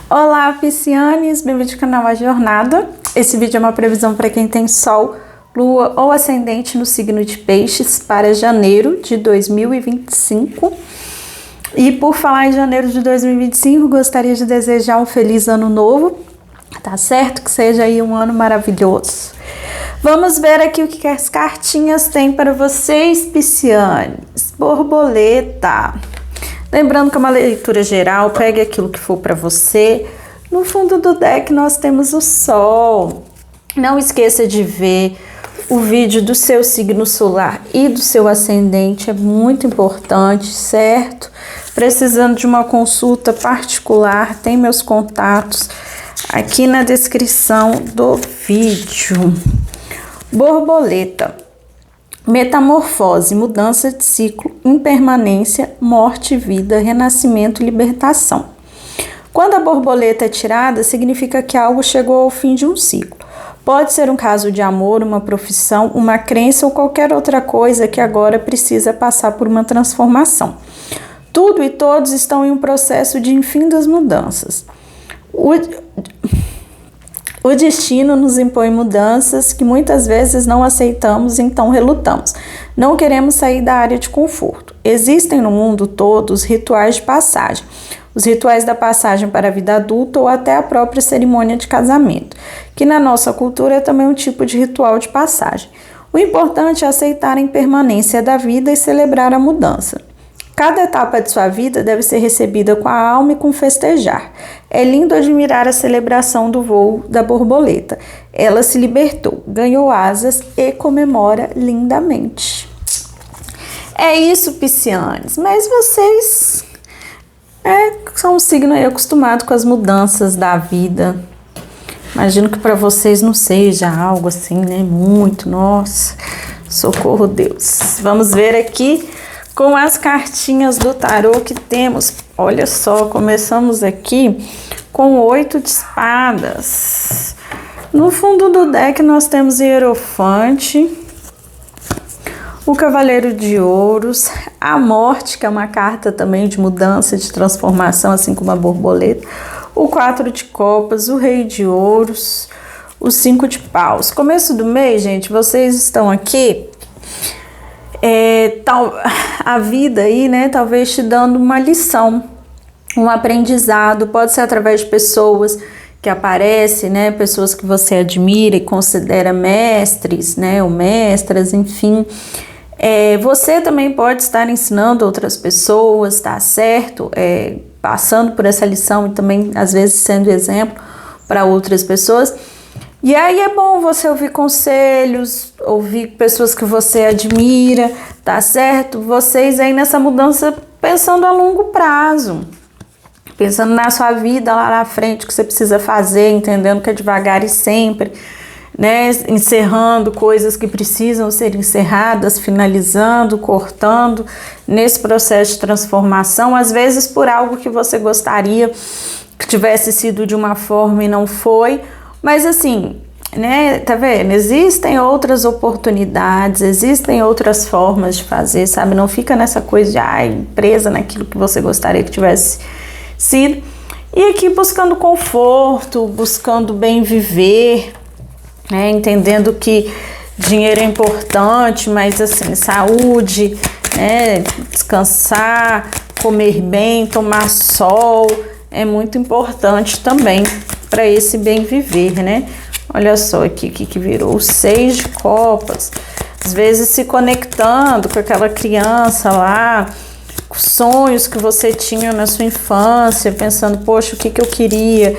Olá, piscianes! Bem-vindo ao canal A Jornada. Esse vídeo é uma previsão para quem tem Sol, Lua ou Ascendente no signo de Peixes para janeiro de 2025. E por falar em janeiro de 2025, gostaria de desejar um feliz ano novo, tá certo? Que seja aí um ano maravilhoso. Vamos ver aqui o que as cartinhas têm para vocês, piscianes. Borboleta. Lembrando que é uma leitura geral, pegue aquilo que for para você. No fundo do deck nós temos o Sol. Não esqueça de ver o vídeo do seu signo solar e do seu ascendente, é muito importante, certo? Precisando de uma consulta particular, tem meus contatos aqui na descrição do vídeo. Borboleta. Metamorfose, mudança de ciclo, impermanência, morte, vida, renascimento e libertação. Quando a borboleta é tirada, significa que algo chegou ao fim de um ciclo. Pode ser um caso de amor, uma profissão, uma crença ou qualquer outra coisa que agora precisa passar por uma transformação. Tudo e todos estão em um processo de infinitas mudanças. O destino nos impõe mudanças que muitas vezes não aceitamos, então relutamos. Não queremos sair da área de conforto. Existem no mundo todo os rituais de passagem, os rituais da passagem para a vida adulta ou até a própria cerimônia de casamento, que na nossa cultura é também um tipo de ritual de passagem. O importante é aceitar a impermanência da vida e celebrar a mudança. Cada etapa de sua vida deve ser recebida com a alma e com festejar. É lindo admirar a celebração do voo da borboleta. Ela se libertou, ganhou asas e comemora lindamente. É isso, piscianes. Mas vocês são um signo aí acostumado com as mudanças da vida. Imagino que para vocês não seja algo assim, né? Muito, nossa, socorro Deus. Vamos ver aqui com as cartinhas do tarô que temos. Olha só, começamos aqui com 8 de espadas. No fundo do deck nós temos Hierofante, o Cavaleiro de Ouros, a Morte, que é uma carta também de mudança, de transformação, assim como a borboleta, o 4 de Copas, o Rei de Ouros, o 5 de Paus. Começo do mês, gente, vocês estão aqui a vida aí, né, talvez te dando uma lição, um aprendizado, pode ser através de pessoas que aparecem, né, pessoas que você admira e considera mestres, né, ou mestras, enfim. Você também pode estar ensinando outras pessoas, tá certo? Passando por essa lição e também, às vezes, sendo exemplo para outras pessoas. E aí é bom você ouvir conselhos, ouvir pessoas que você admira, tá certo? Vocês aí nessa mudança pensando a longo prazo, pensando na sua vida lá na frente, o que você precisa fazer, entendendo que é devagar e sempre, né? Encerrando coisas que precisam ser encerradas, finalizando, cortando, nesse processo de transformação, às vezes por algo que você gostaria que tivesse sido de uma forma e não foi. Mas assim, né, tá vendo? Existem outras oportunidades, existem outras formas de fazer, sabe? Não fica nessa coisa de, presa naquilo que você gostaria que tivesse sido. E aqui buscando conforto, buscando bem viver, né? Entendendo que dinheiro é importante, mas assim, saúde, né? Descansar, comer bem, tomar sol, é muito importante também para esse bem viver, né? Olha só aqui que virou o 6 de copas. Às vezes se conectando com aquela criança lá, com sonhos que você tinha na sua infância, pensando, poxa, o que eu queria,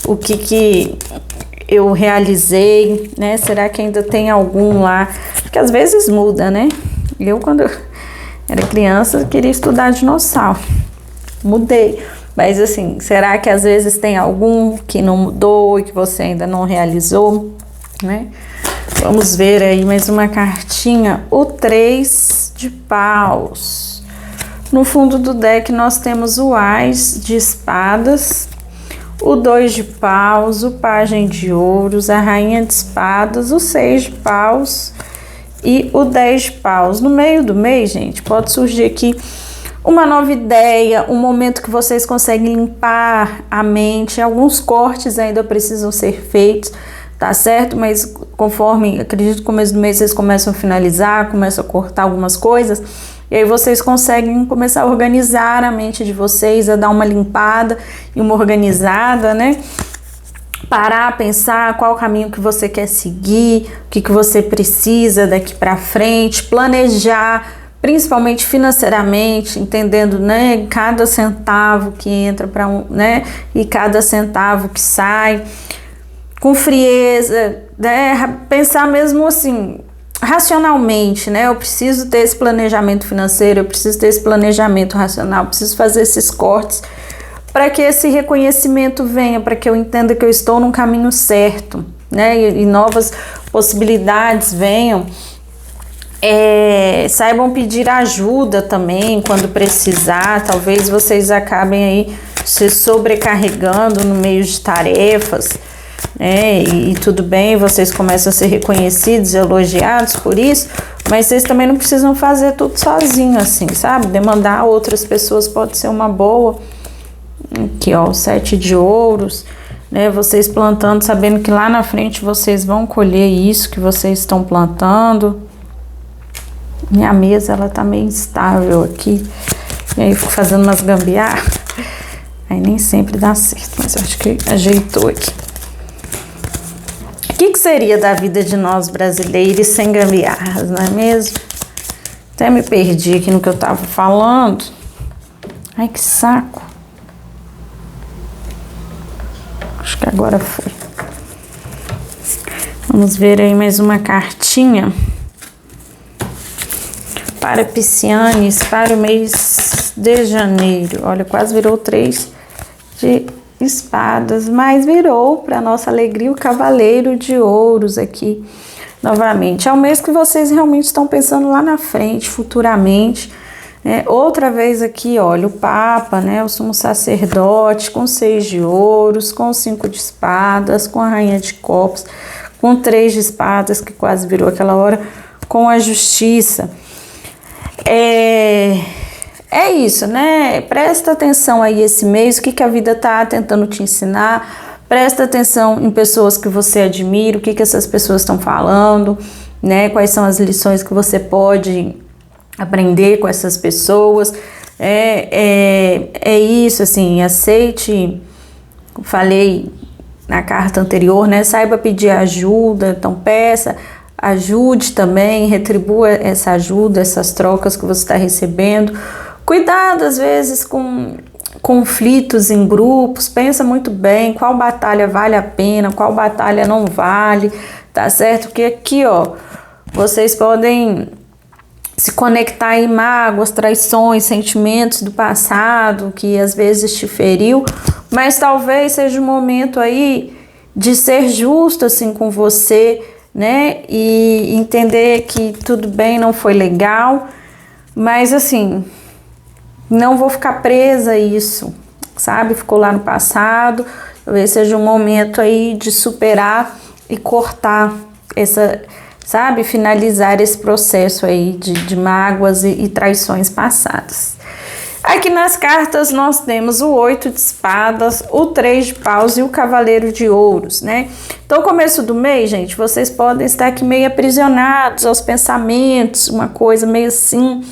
o que eu realizei, né? Será que ainda tem algum lá? Porque às vezes muda, né? Eu, quando eu era criança, queria estudar dinossauro. Mudei. Mas assim, será que às vezes tem algum que não mudou e que você ainda não realizou, né? Vamos ver aí mais uma cartinha, o 3 de Paus. No fundo do deck nós temos o Ás de Espadas, o 2 de Paus, o Pajem de Ouros, a Rainha de Espadas, o 6 de Paus e o 10 de Paus. No meio do mês, gente, pode surgir aqui uma nova ideia, um momento que vocês conseguem limpar a mente. Alguns cortes ainda precisam ser feitos, tá certo? Mas conforme, acredito que no começo do mês vocês começam a finalizar, começam a cortar algumas coisas, e aí vocês conseguem começar a organizar a mente de vocês, a dar uma limpada e uma organizada, né? Parar, pensar qual o caminho que você quer seguir, o que você precisa daqui para frente, planejar, principalmente financeiramente, entendendo, né, cada centavo que entra para né, e cada centavo que sai, com frieza, né, pensar mesmo assim, racionalmente, né, eu preciso ter esse planejamento financeiro, eu preciso ter esse planejamento racional, eu preciso fazer esses cortes, para que esse reconhecimento venha, para que eu entenda que eu estou no caminho certo, né, e novas possibilidades venham. Saibam pedir ajuda também quando precisar. Talvez vocês acabem aí se sobrecarregando no meio de tarefas, né, e tudo bem, vocês começam a ser reconhecidos e elogiados por isso, mas vocês também não precisam fazer tudo sozinho assim, sabe? Demandar a outras pessoas pode ser uma boa. Aqui, ó, o 7 de ouros, né? Vocês plantando, sabendo que lá na frente vocês vão colher isso que vocês estão plantando. Minha mesa, ela tá meio instável aqui, e aí eu fico fazendo umas gambiarra, aí nem sempre dá certo, mas eu acho que ajeitou aqui. O que seria da vida de nós brasileiros sem gambiarras, não é mesmo? Até me perdi aqui no que eu tava falando. Ai, que saco. Acho que agora foi. Vamos ver aí mais uma cartinha para Piscianes para o mês de janeiro. Olha, quase virou 3 de espadas, mas virou, para nossa alegria, o cavaleiro de ouros aqui novamente. É um mês que vocês realmente estão pensando lá na frente, futuramente. Outra vez aqui, olha, o Papa, né, o sumo sacerdote, com 6 de ouros, com 5 de espadas, com a rainha de copas, com 3 de espadas, que quase virou aquela hora, com a justiça. É isso, né? Presta atenção aí esse mês, o que a vida tá tentando te ensinar. Presta atenção em pessoas que você admira, o que essas pessoas estão falando, né? Quais são as lições que você pode aprender com essas pessoas. É isso, assim, aceite, falei na carta anterior, né? Saiba pedir ajuda, então peça, ajude também, retribua essa ajuda, essas trocas que você está recebendo. Cuidado, às vezes, com conflitos em grupos, pensa muito bem qual batalha vale a pena, qual batalha não vale, tá certo? Porque aqui, ó, vocês podem se conectar em mágoas, traições, sentimentos do passado que às vezes te feriu, mas talvez seja um momento aí de ser justo assim com você, né? E entender que tudo bem, não foi legal, mas assim, não vou ficar presa a isso, sabe? Ficou lá no passado, talvez seja um momento aí de superar e cortar essa, sabe? Finalizar esse processo aí de mágoas e traições passadas. Aqui nas cartas nós temos o 8 de espadas, o 3 de paus e o cavaleiro de ouros, né? Então, começo do mês, gente, vocês podem estar aqui meio aprisionados aos pensamentos, uma coisa meio assim,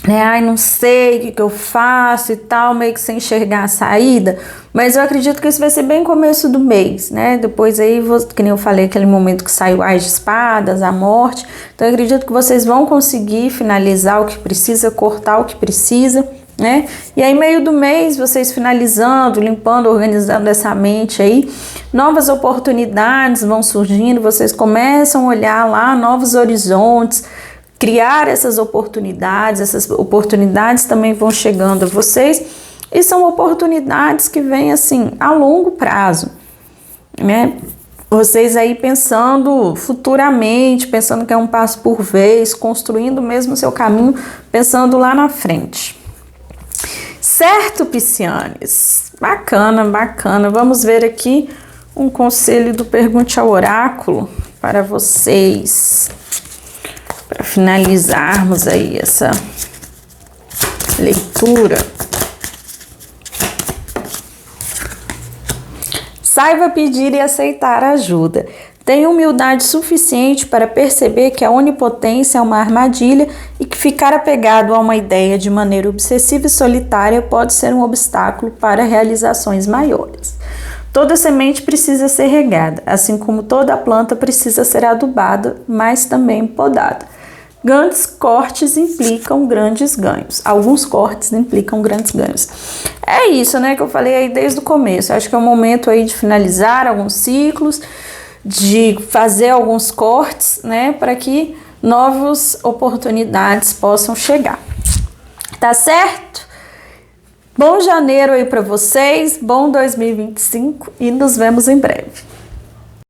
né? Ai, não sei o que eu faço e tal, meio que sem enxergar a saída, mas eu acredito que isso vai ser bem começo do mês, né? Depois aí, que nem eu falei, aquele momento que saiu as de espadas, a morte, então eu acredito que vocês vão conseguir finalizar o que precisa, cortar o que precisa, né? E aí, meio do mês, vocês finalizando, limpando, organizando essa mente aí, novas oportunidades vão surgindo, vocês começam a olhar lá novos horizontes, criar essas oportunidades também vão chegando a vocês, e são oportunidades que vêm assim a longo prazo, né? Vocês aí pensando futuramente, pensando que é um passo por vez, construindo mesmo o seu caminho, pensando lá na frente. Certo, Piscianes? Bacana, bacana. Vamos ver aqui um conselho do Pergunte ao Oráculo para vocês, para finalizarmos aí leitura. Saiba pedir e aceitar ajuda. Tenha humildade suficiente para perceber que a onipotência é uma armadilha e que ficar apegado a uma ideia de maneira obsessiva e solitária pode ser um obstáculo para realizações maiores. Toda semente precisa ser regada, assim como toda planta precisa ser adubada, mas também podada. Grandes cortes implicam grandes ganhos. Alguns cortes implicam grandes ganhos. É isso, né, que eu falei aí desde o começo. Acho que é o momento aí de finalizar alguns ciclos, de fazer alguns cortes, né, para que novas oportunidades possam chegar. Tá certo? Bom janeiro aí para vocês, bom 2025 e nos vemos em breve.